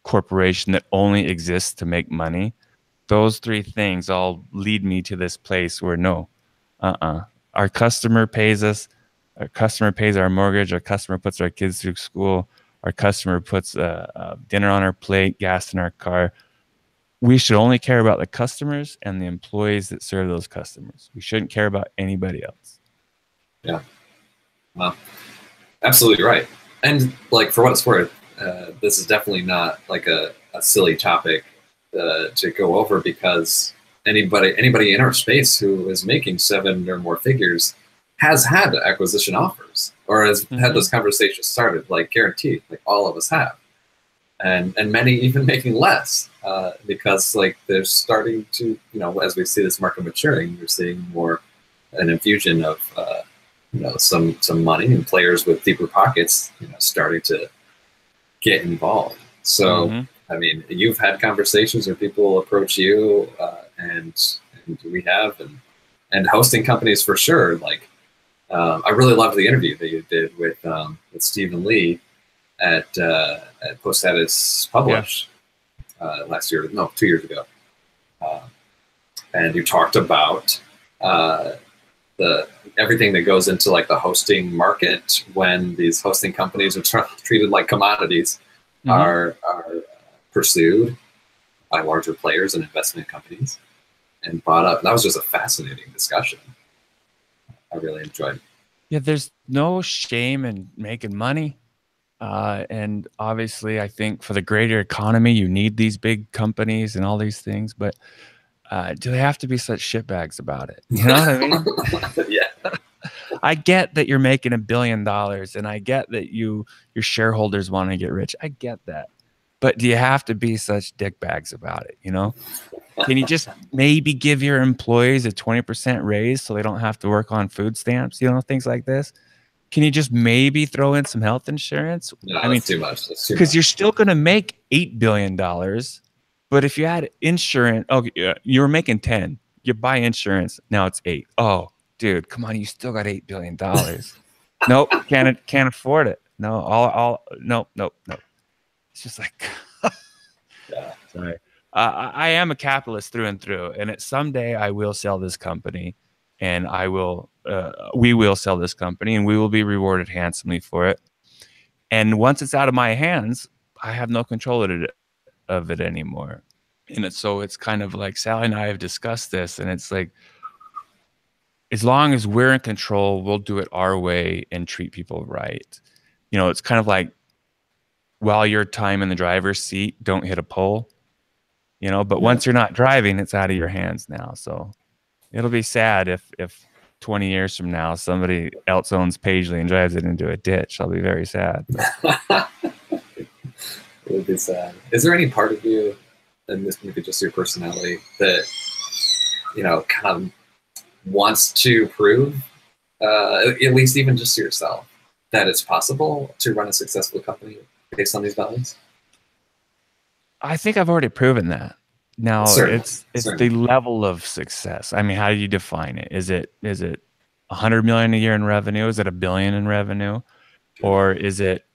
corporation that only exists to make money. Those three things all lead me to this place where no, our customer pays us, our customer pays our mortgage, our customer puts our kids through school, our customer puts dinner on our plate, gas in our car. We should only care about the customers and the employees that serve those customers. We shouldn't care about anybody else. Yeah, well, absolutely right. And like, for what it's worth, this is definitely not like a silly topic to go over, because anybody in our space who is making 7 or more figures has had acquisition offers or has had those conversations started, like guaranteed, like all of us have. And many even making less because like they're starting to, you know, as we see this market maturing, you're seeing more an infusion of you know, some money and players with deeper pockets, you know, starting to get involved. So I mean, you've had conversations where people approach you, and we have, and hosting companies for sure. Like, I really loved the interview that you did with Stephen Lee at Pagelys Publish last year, no, 2 years ago, and you talked about everything that goes into like the hosting market when these hosting companies are treated like commodities, are pursued by larger players and investment companies, and brought up. That was just a fascinating discussion. I really enjoyed it. Yeah, there's no shame in making money. And obviously, I think for the greater economy, you need these big companies and all these things. But do they have to be such shitbags about it? You know what I mean? Yeah. I get that you're making $1 billion, and I get that your shareholders want to get rich. I get that. But do you have to be such dickbags about it, you know? Can you just maybe give your employees a 20% raise so they don't have to work on food stamps, you know, things like this? Can you just maybe throw in some health insurance? No, I mean, that's too much. Because you're still going to make $8 billion. But if you had insurance, oh, you were making 10. You buy insurance, now it's 8. Oh, dude, come on, you still got $8 billion. Nope, can't afford it. No, nope. It's just like, yeah. Sorry. I am a capitalist through and through, and someday I will sell this company, and we will sell this company, and we will be rewarded handsomely for it. And once it's out of my hands, I have no control of it anymore. And it's kind of like Sally and I have discussed this, and it's like, as long as we're in control, we'll do it our way and treat people right. You know, it's kind of like, while your time in the driver's seat, don't hit a pole, you know, but once you're not driving, it's out of your hands now. So it'll be sad if 20 years from now, somebody else owns Pagelys and drives it into a ditch. I'll be very sad. It would be sad. Is there any part of you, and this maybe just your personality, that, you know, kind of wants to prove, at least even just to yourself, that it's possible to run a successful company based on these values? I think I've already proven that. Now it's the level of success. I mean, how do you define it? Is it 100 million a year in revenue? Is it $1 billion in revenue? Or is it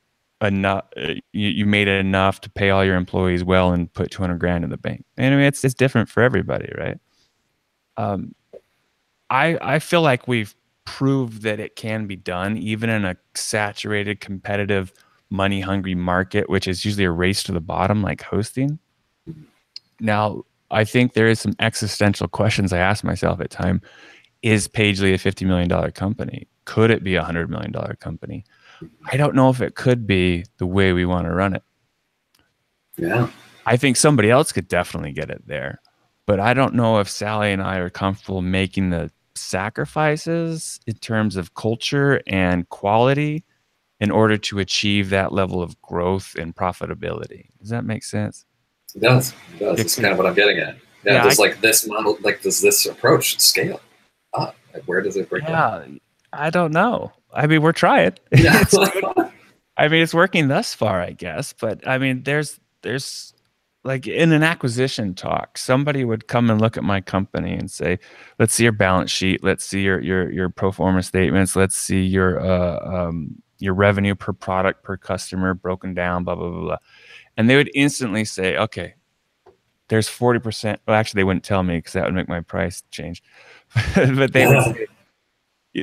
enough? You made it enough to pay all your employees well and put 200 grand in the bank? And I mean, it's different for everybody, right? I feel like we've proved that it can be done, even in a saturated, competitive, money-hungry market, which is usually a race to the bottom, like hosting. Now, I think there is some existential questions I ask myself at time. Is Pagelys a $50 million company? Could it be a $100 million company? I don't know if it could be the way we want to run it. Yeah. I think somebody else could definitely get it there. But I don't know if Sally and I are comfortable making the sacrifices in terms of culture and quality in order to achieve that level of growth and profitability. Does that make sense? It does. It does. It's kind of what I'm getting at. Yeah, does like this model, like does this approach scale up? Like where does it break down? I don't know. I mean, we're trying. Yeah. I mean, it's working thus far, I guess. But I mean, there's like in an acquisition talk, somebody would come and look at my company and say, let's see your balance sheet. Let's see your pro forma statements. Let's see your your revenue per product per customer broken down, blah, blah, blah, blah. And they would instantly say, okay, there's 40%. Well, actually, they wouldn't tell me because that would make my price change. But they would say,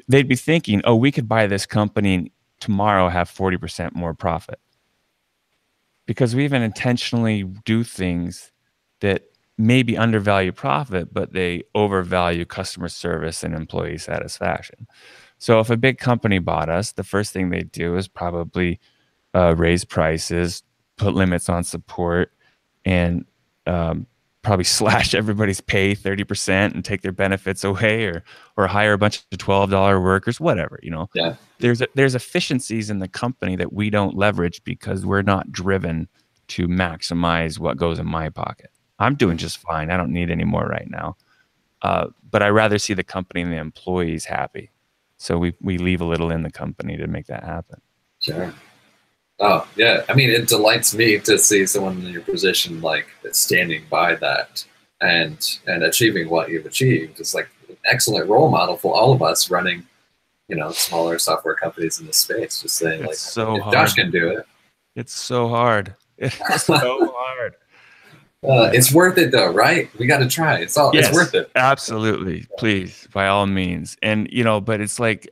they'd be thinking, oh, we could buy this company and tomorrow have 40% more profit. Because we even intentionally do things that maybe undervalue profit, but they overvalue customer service and employee satisfaction. So if a big company bought us, the first thing they do is probably raise prices, put limits on support, and probably slash everybody's pay 30% and take their benefits away, or hire a bunch of $12 workers, whatever, you know. Yeah. There's efficiencies in the company that we don't leverage because we're not driven to maximize what goes in my pocket. I'm doing just fine. I don't need any more right now. But I rather see the company and the employees happy. So we leave a little in the company to make that happen. Sure. Oh, yeah. I mean, it delights me to see someone in your position like standing by that and achieving what you've achieved. It's like an excellent role model for all of us running, you know, smaller software companies in this space. Just saying, It's like, so if hard. Josh can do it. It's so hard. It's so hard. It's worth it though, right? We got to try. It's worth it. Absolutely. Please, by all means. And, you know, but it's like,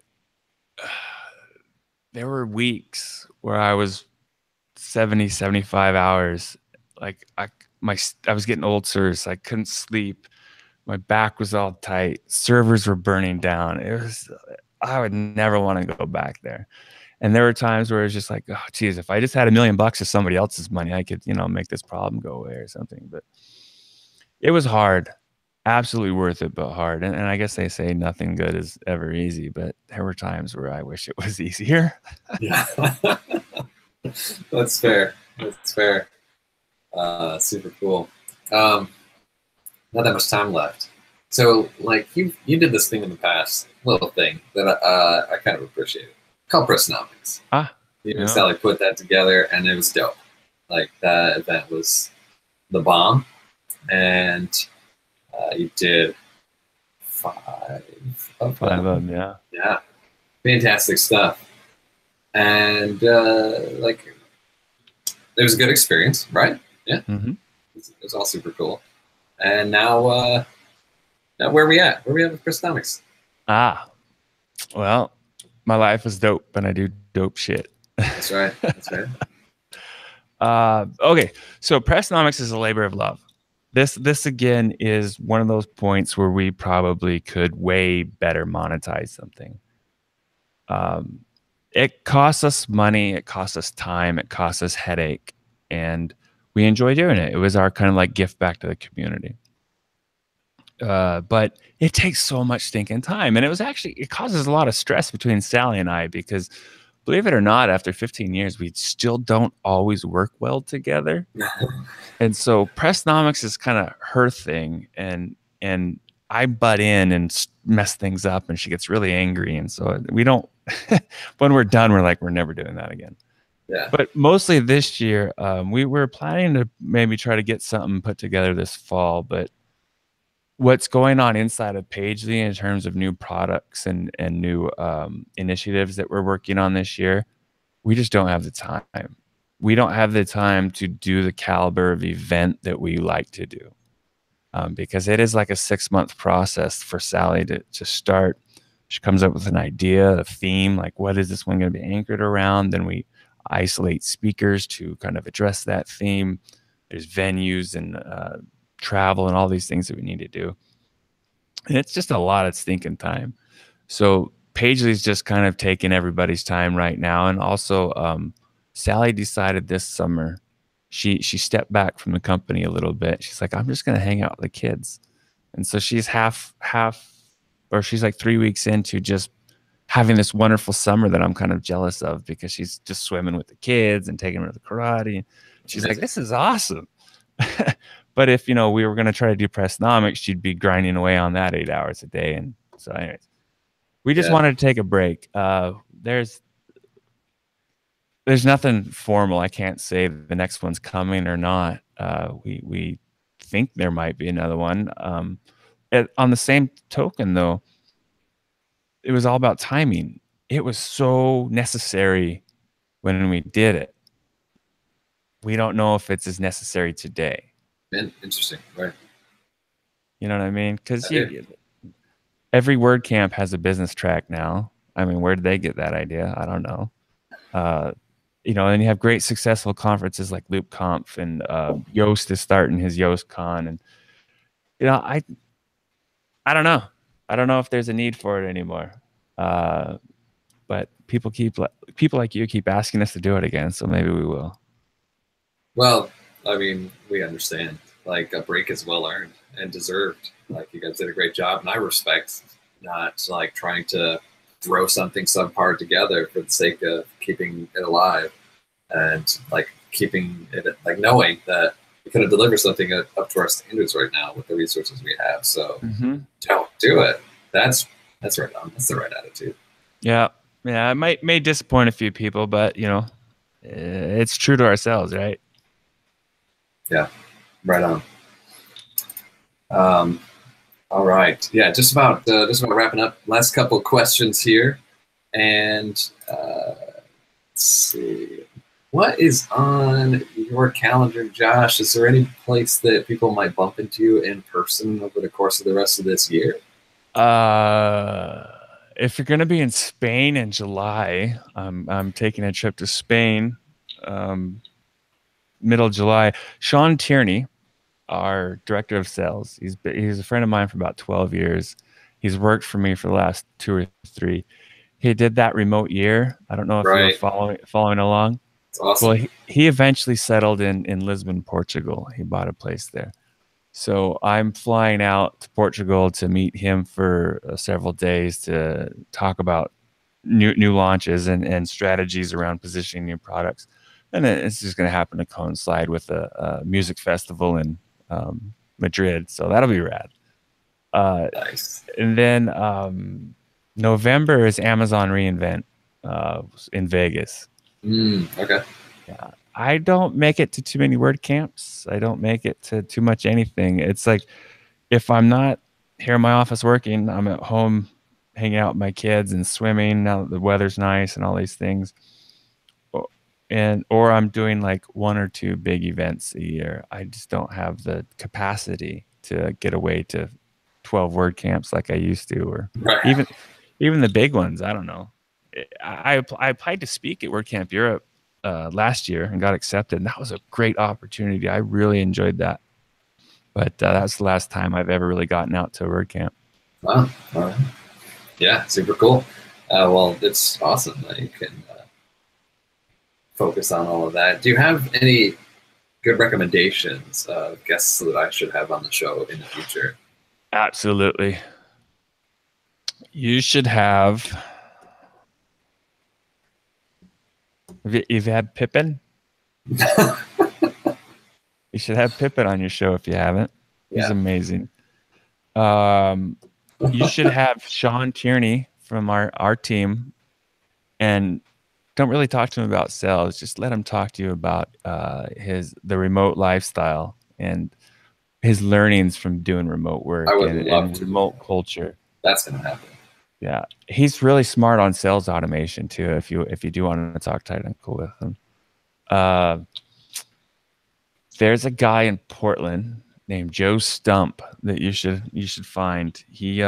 there were weeks where I was 70, 75 hours. Like I was getting ulcers. I couldn't sleep. My back was all tight. Servers were burning down. I would never want to go back there. And there were times where it was just like, oh, geez, if I just had $1 million of somebody else's money, I could, you know, make this problem go away or something. But it was hard, absolutely worth it, but hard. And I guess they say nothing good is ever easy, but there were times where I wish it was easier. Yeah, that's fair. That's fair. Super cool. Not that much time left. So, like, you did this thing in the past, little thing that I kind of appreciated, called Pressnomics. You and Sally put that together, and it was dope. Like, that event was the bomb, and you did 5 of them. Yeah, fantastic stuff. And like, it was a good experience, right? Yeah, it was all super cool. And now where are we at? Where are we at with Pressnomics? Well, my life is dope, and I do dope shit. That's right. That's right. Okay, so Pressnomics is a labor of love. This again is one of those points where we probably could way better monetize something. It costs us money, it costs us time, it costs us headache, and we enjoy doing it. It was our kind of like gift back to the community. But it takes so much stinking time, and it causes a lot of stress between Sally and I, because believe it or not, after 15 years, we still don't always work well together. And so Pressnomics is kind of her thing, and I butt in and mess things up, and she gets really angry. And so we don't, when we're done, we're like, we're never doing that again. Yeah. But mostly this year, we were planning to maybe try to get something put together this fall. But what's going on inside of Pagelys in terms of new products and new initiatives that we're working on this year, we just don't have the time. We don't have the time to do the caliber of event that we like to do, because it is like a 6-month process for Sally to start. She comes up with an idea, a theme, like what is this one going to be anchored around? Then we isolate speakers to kind of address that theme. There's venues and travel and all these things that we need to do. And it's just a lot of stinking time. So Pagelys just kind of taking everybody's time right now. And also Sally decided this summer, she stepped back from the company a little bit. She's like, I'm just going to hang out with the kids. And so she's she's like 3 weeks into just having this wonderful summer that I'm kind of jealous of, because she's just swimming with the kids and taking them to the karate. She's like, this is awesome. But if, you know, we were going to try to do Pressnomics, she'd be grinding away on that 8 hours a day. And so anyways, we just wanted to take a break. There's nothing formal. I can't say the next one's coming or not. We think there might be another one. On the same token, though, it was all about timing. it was so necessary when we did it. We don't know if it's as necessary today. Interesting, right? You know what I mean? Because I every WordCamp has a business track now. I mean, where did they get that idea? I don't know. You know, and you have great successful conferences like LoopConf, and Yoast is starting his YoastCon, and you know, I don't know. I don't know if there's a need for it anymore. But people like you keep asking us to do it again, so maybe we will. Well, I mean, we understand. Like a break is well earned and deserved. Like you guys did a great job, and I respect not like trying to throw something subpar together for the sake of keeping it alive and like keeping it like knowing that we could have delivered something up to our standards right now with the resources we have. So don't do it. That's right on. That's the right attitude. Yeah, yeah. It may disappoint a few people, but you know, it's true to ourselves, right? Yeah, right on. All right. Yeah, just about wrapping up. Last couple of questions here, and let's see. What is on your calendar, Josh? Is there any place that people might bump into you in person over the course of the rest of this year? If you're gonna be in Spain in July, I'm taking a trip to Spain, middle of July. Sean Tierney, our director of sales, he's a friend of mine for about 12 years. He's worked for me for the last 2 or 3. He did that remote year. I don't know if you were following along. It's awesome. Well, he eventually settled in Lisbon, Portugal. He bought a place there. So I'm flying out to Portugal to meet him for several days to talk about new launches and strategies around positioning new products. And it's just going to happen to coincide with a music festival in Madrid. So that'll be rad. Nice. And then November is Amazon reInvent in Vegas. Okay. Yeah. I don't make it to too many WordCamps. I don't make it to too much anything. It's like if I'm not here in my office working, I'm at home hanging out with my kids and swimming now that the weather's nice and all these things. Or I'm doing like 1 or 2 big events a year. I just don't have the capacity to get away to 12 WordCamps like I used to, or even the big ones. I don't know. I applied to speak at WordCamp Europe last year and got accepted, and that was a great opportunity. I really enjoyed that. But that's the last time I've ever really gotten out to a WordCamp. Wow. All right. Yeah, super cool. Well, it's awesome that you can focus on all of that. Do you have any good recommendations of guests that I should have on the show in the future? Absolutely. You should have. You've had Pippin? You should have Pippin on your show if you haven't. He's amazing. You should have Sean Tierney from our team, and don't really talk to him about sales. Just let him talk to you about the remote lifestyle and his learnings from doing remote work and remote culture. That's gonna happen. Yeah, he's really smart on sales automation too. If you do want to talk technical with him, there's a guy in Portland named Joe Stump that you should find. He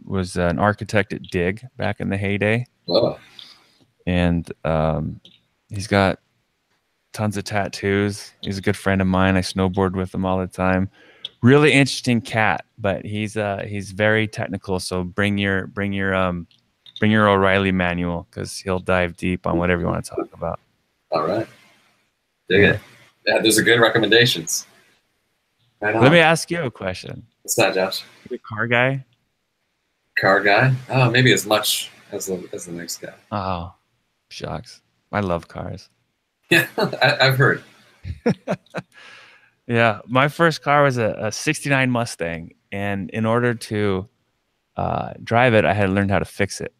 was an architect at Dig back in the heyday. Whoa. And he's got tons of tattoos. He's a good friend of mine. I snowboard with him all the time. Really interesting cat, but he's very technical. So bring your O'Reilly manual because he'll dive deep on whatever you want to talk about. All right, dig it. Yeah, those are good recommendations. Right on. Let me ask you a question. What's that, Josh? You a car guy? Car guy? Oh, maybe as much as the next guy. Oh, shucks. I love cars. Yeah, I've heard. Yeah, my first car was a 69 Mustang, and in order to drive it, I had to learn how to fix it.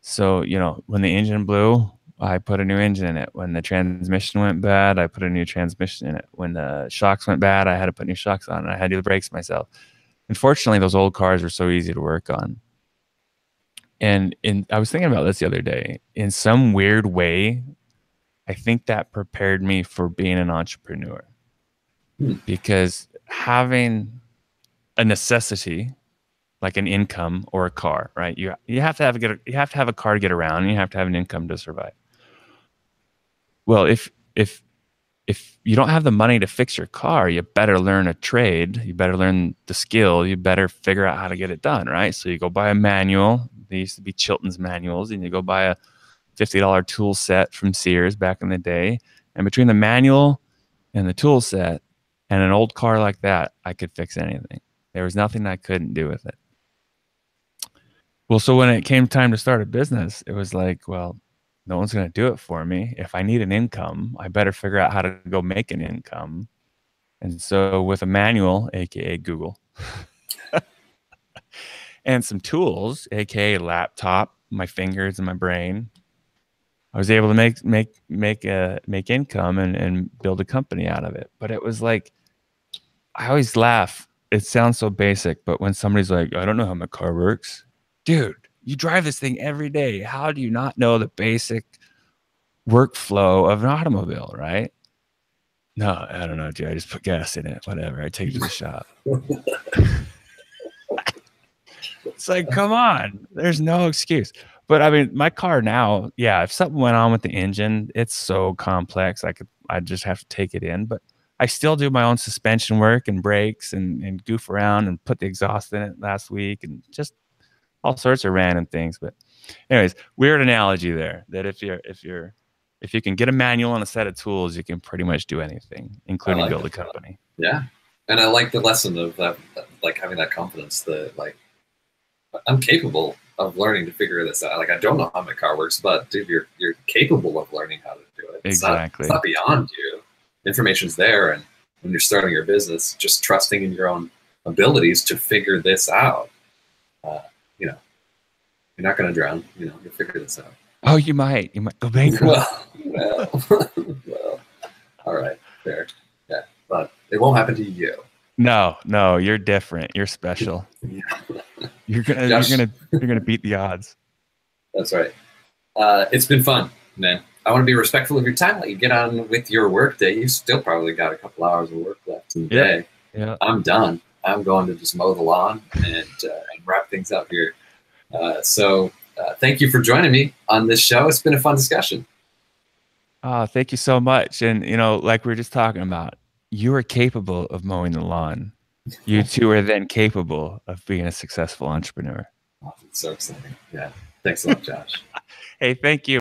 So, you know, when the engine blew, I put a new engine in it. When the transmission went bad, I put a new transmission in it. When the shocks went bad, I had to put new shocks on, and I had to do the brakes myself. Unfortunately, those old cars were so easy to work on. And I was thinking about this the other day. In some weird way, I think that prepared me for being an entrepreneur, because having a necessity like an income or a car, right? You have to have a car to get around, and you have to have an income to survive. Well, if you don't have the money to fix your car, you better learn a trade. You better learn the skill. You better figure out how to get it done, right? So you go buy a manual. They used to be Chilton's manuals, and you go buy a $50 tool set from Sears back in the day. And between the manual and the tool set and an old car like that, I could fix anything. There was nothing I couldn't do with it. Well, so when it came time to start a business, it was like, well, no one's going to do it for me. If I need an income, I better figure out how to go make an income. And so with a manual, aka Google, and some tools, aka laptop, my fingers and my brain, I was able to make income and build a company out of it. But it was like, I always laugh. It sounds so basic, but when somebody's like, I don't know how my car works. Dude, you drive this thing every day. How do you not know the basic workflow of an automobile, right? No, I don't know, dude. I just put gas in it. Whatever. I take it to the shop. It's like, come on. There's no excuse. But I mean, my car now, yeah, if something went on with the engine, it's so complex. I just have to take it in. But I still do my own suspension work and brakes and goof around and put the exhaust in it last week and just all sorts of random things. But anyways, weird analogy there, that if you can get a manual and a set of tools, you can pretty much do anything, including build a company. Yeah. And I like the lesson of that, like having that confidence that like, I'm capable of learning to figure this out. Like, I don't know how my car works, but dude, you're capable of learning how to do it. Exactly. It's not beyond you. Information's there. And when you're starting your business, just trusting in your own abilities to figure this out. You know, you're not going to drown. You know, you'll figure this out. Oh, you might go bankrupt. Well, all right, fair. Yeah, but it won't happen to you. No, you're different. You're special. Yeah. You're gonna beat the odds. That's right. It's been fun, man. I want to be respectful of your time. Let you get on with your work day. You still probably got a couple hours of work left in the day. Yeah. I'm done. I'm going to just mow the lawn and wrap things up here. So thank you for joining me on this show. It's been a fun discussion. Thank you so much. And, like we were just talking about, you are capable of mowing the lawn. You two are then capable of being a successful entrepreneur. Oh, it's so exciting. Yeah. Thanks a lot, Josh. Hey, thank you.